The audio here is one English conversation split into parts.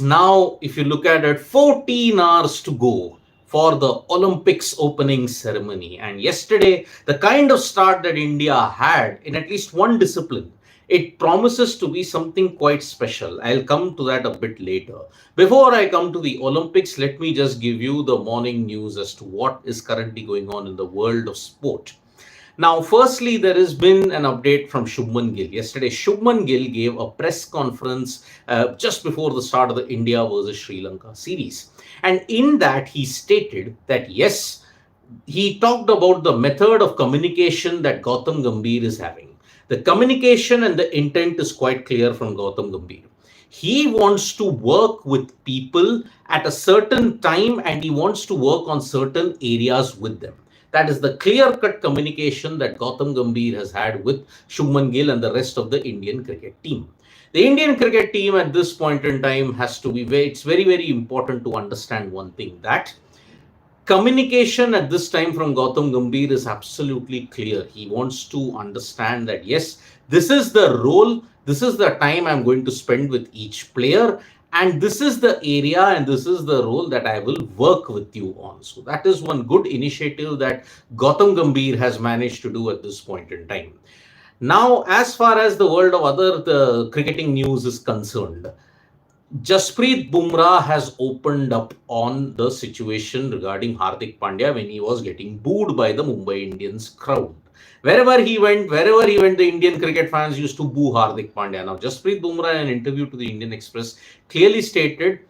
Now, if you look at it, 14 hours to go for the Olympics opening ceremony. And yesterday, the kind of start that India had in at least one discipline, it promises to be something quite special. I'll come to that a bit later. Before I come to the Olympics, let me just give you the morning news as to what is currently going on in the world of sport. Now, firstly, there has been an update from Shubman Gill. Yesterday, Shubman Gill gave a press conference just before the start of the India versus Sri Lanka series. And in that, he stated that yes, he talked about the method of communication that Gautam Gambhir is having. The communication and the intent is quite clear from Gautam Gambhir. He wants to work with people at a certain time and he wants to work on certain areas with them. That is the clear-cut communication that Gautam Gambhir has had with Shubman Gill and the rest of the Indian cricket team. The Indian cricket team at this point in time has to be it's very, very important to understand one thing, that communication at this time from Gautam Gambhir is absolutely clear. He wants to understand that yes, this is the role, this is the time I'm going to spend with each player, and this is the area and this is the role that I will work with you on. So that is one good initiative that Gautam Gambhir has managed to do at this point in time. Now, as far as the world of other the cricketing news is concerned, Jasprit Bumrah has opened up on the situation regarding Hardik Pandya when he was getting booed by the Mumbai Indians crowd. Wherever he went, the Indian cricket fans used to boo Hardik Pandya. Now, Jasprit Bumrah in an interview to the Indian Express clearly stated,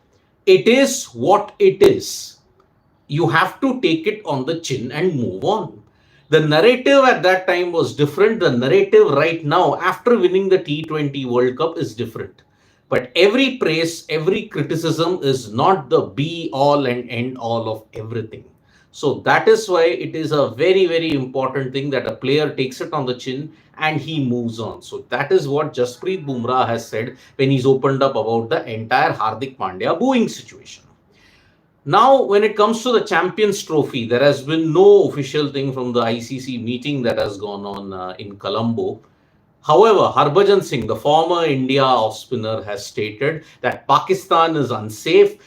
it is what it is. You have to take it on the chin and move on. The narrative at that time was different. The narrative right now, after winning the T20 World Cup, is different. But every praise, every criticism is not the be all and end all of everything. So that is why it is a very, very important thing that a player takes it on the chin and he moves on. So that is what Jasprit Bumrah has said when he's opened up about the entire Hardik Pandya booing situation. Now, when it comes to the Champions Trophy, there has been no official thing from the ICC meeting that has gone on in Colombo. However, Harbhajan Singh, the former India off spinner, has stated that Pakistan is unsafe.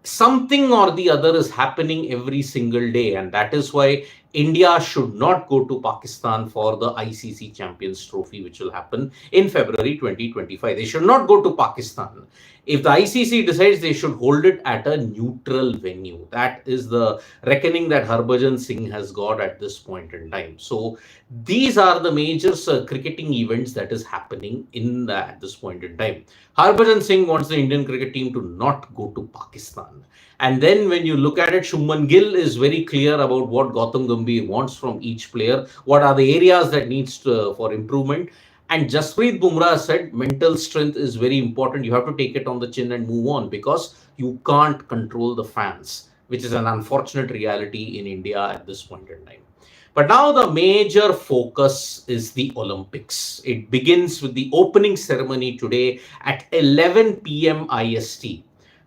Something or the other is happening every single day, and that is why India should not go to Pakistan for the ICC Champions Trophy, which will happen in February 2025. They should not go to Pakistan. If the ICC decides, they should hold it at a neutral venue. That is the reckoning that Harbhajan Singh has got at this point in time. So these are the major cricketing events that is happening at this point in time. Harbhajan Singh wants the Indian cricket team to not go to Pakistan. And then when you look at it, Shubman Gill is very clear about what Gautam Gambhir wants from each player. What are the areas that needs for improvement? And Jasprit Bumrah said mental strength is very important. You have to take it on the chin and move on because you can't control the fans, which is an unfortunate reality in India at this point in time. But now the major focus is the Olympics. It begins with the opening ceremony today at 11 p.m. IST.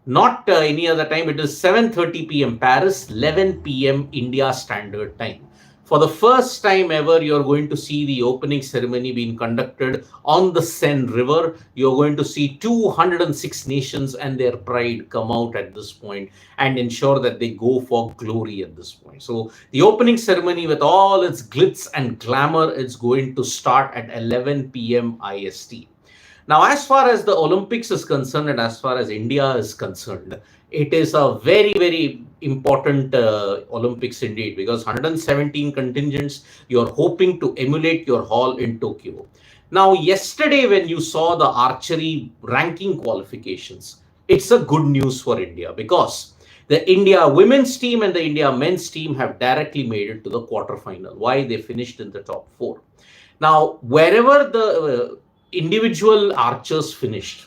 Not any other time. It is 7:30 p.m. Paris, 11 p.m. India Standard Time. For the first time ever, you're going to see the opening ceremony being conducted on the Seine River. You're going to see 206 nations and their pride come out at this point and ensure that they go for glory at this point. So the opening ceremony with all its glitz and glamour is going to start at 11 p.m. IST. Now, as far as the Olympics is concerned and as far as India is concerned, it is a very, very important Olympics indeed, because 117 contingents, you're hoping to emulate your haul in Tokyo. Now, yesterday when you saw the archery ranking qualifications, it's a good news for India because the India women's team and the India men's team have directly made it to the quarterfinal. Why? They finished in the top 4. Now, wherever the individual archers finished,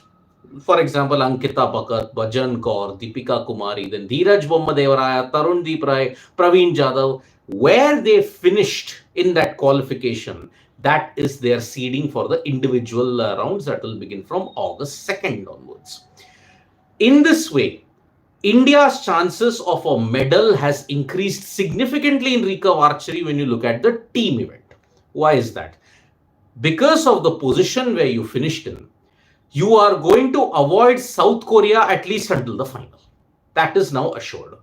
for example, Ankita Bhagat, Bhajan Kaur, Deepika Kumari, then Dheeraj Bommadevaraya, Tarundeep Rai, Praveen Jadhav, where they finished in that qualification, that is their seeding for the individual rounds that will begin from August 2nd onwards. In this way, India's chances of a medal has increased significantly in recurve archery when you look at the team event. Why is that? Because of the position where you finished in. You are going to avoid South Korea at least until the final. That is now assured.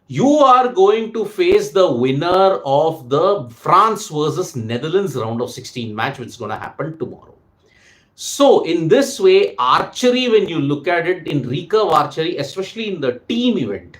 You are going to face the winner of the France versus Netherlands round of 16 match, which is going to happen tomorrow. So, in this way, archery, when you look at it in recurve archery, especially in the team event,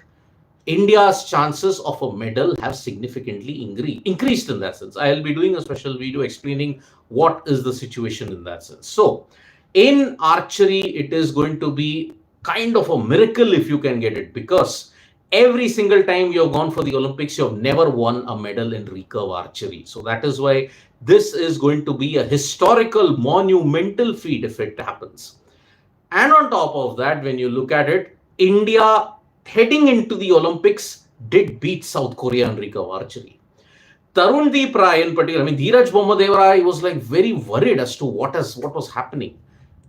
India's chances of a medal have significantly increased in that sense. I'll be doing a special video explaining what is the situation in that sense. So, in archery, it is going to be kind of a miracle if you can get it, because every single time you have gone for the Olympics, you have never won a medal in recurve archery. So, that is why this is going to be a historical, monumental feat if it happens. And on top of that, when you look at it, India heading into the Olympics did beat South Korea in recurve archery. Tarundeep Rai in particular, I mean, Dheeraj Bommadeva was like very worried as to what was happening.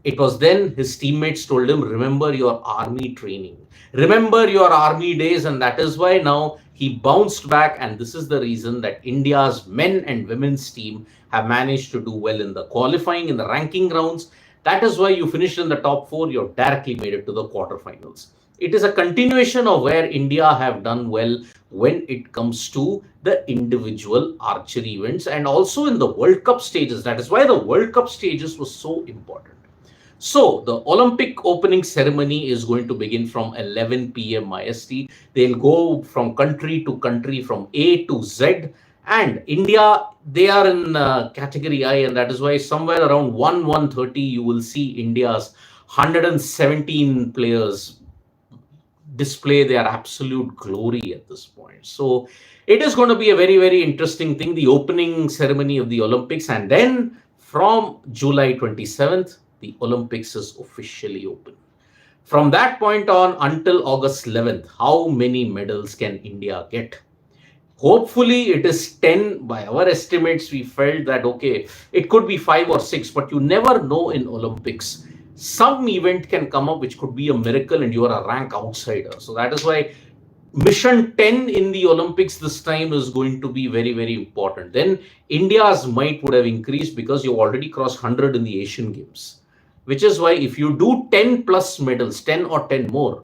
It was then his teammates told him, remember your army training, remember your army days, and that is why now he bounced back. And this is the reason that India's men and women's team have managed to do well in the qualifying, in the ranking rounds. That is why you finished in the top 4, you've directly made it to the quarterfinals. It is a continuation of where India have done well when it comes to the individual archery events and also in the World Cup stages. That is why the World Cup stages was so important. So, the Olympic opening ceremony is going to begin from 11 p.m. IST. They'll go from country to country, from A to Z. And India, they are in category I, and that is why somewhere around 1:30 you will see India's 117 players display their absolute glory at this point. So, it is going to be a very, very interesting thing, the opening ceremony of the Olympics. And then from July 27th, the Olympics is officially open. From that point on until August 11th, how many medals can India get? Hopefully, it is 10. By our estimates, we felt that, okay, it could be 5 or 6, but you never know in Olympics. Some event can come up which could be a miracle and you are a rank outsider. So that is why mission 10 in the Olympics this time is going to be very, very important. Then India's might would have increased because you already crossed 100 in the Asian Games. Which is why if you do 10 plus medals, 10 or 10 more,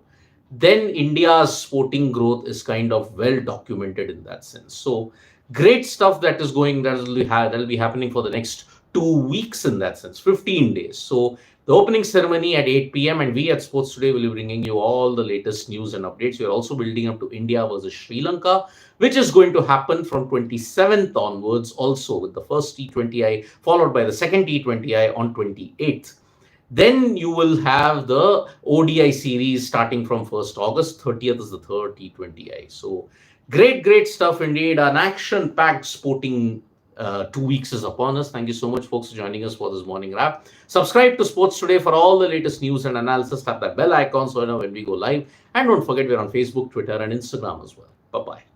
then India's sporting growth is kind of well documented in that sense. So great stuff that is going, that will be happening for the next 2 weeks in that sense, 15 days. So the opening ceremony at 8 p.m. and we at Sports Today will be bringing you all the latest news and updates. We are also building up to India versus Sri Lanka, which is going to happen from 27th onwards, also with the first T20I followed by the second T20I on 28th. Then you will have the ODI series starting from 1st August, 30th is the third T20I. So great, great stuff indeed. An action-packed sporting 2 weeks is upon us. Thank you so much, folks, for joining us for this morning wrap. Subscribe to Sports Today for all the latest news and analysis. Tap that bell icon so you know when we go live. And don't forget, we're on Facebook, Twitter, and Instagram as well. Bye-bye.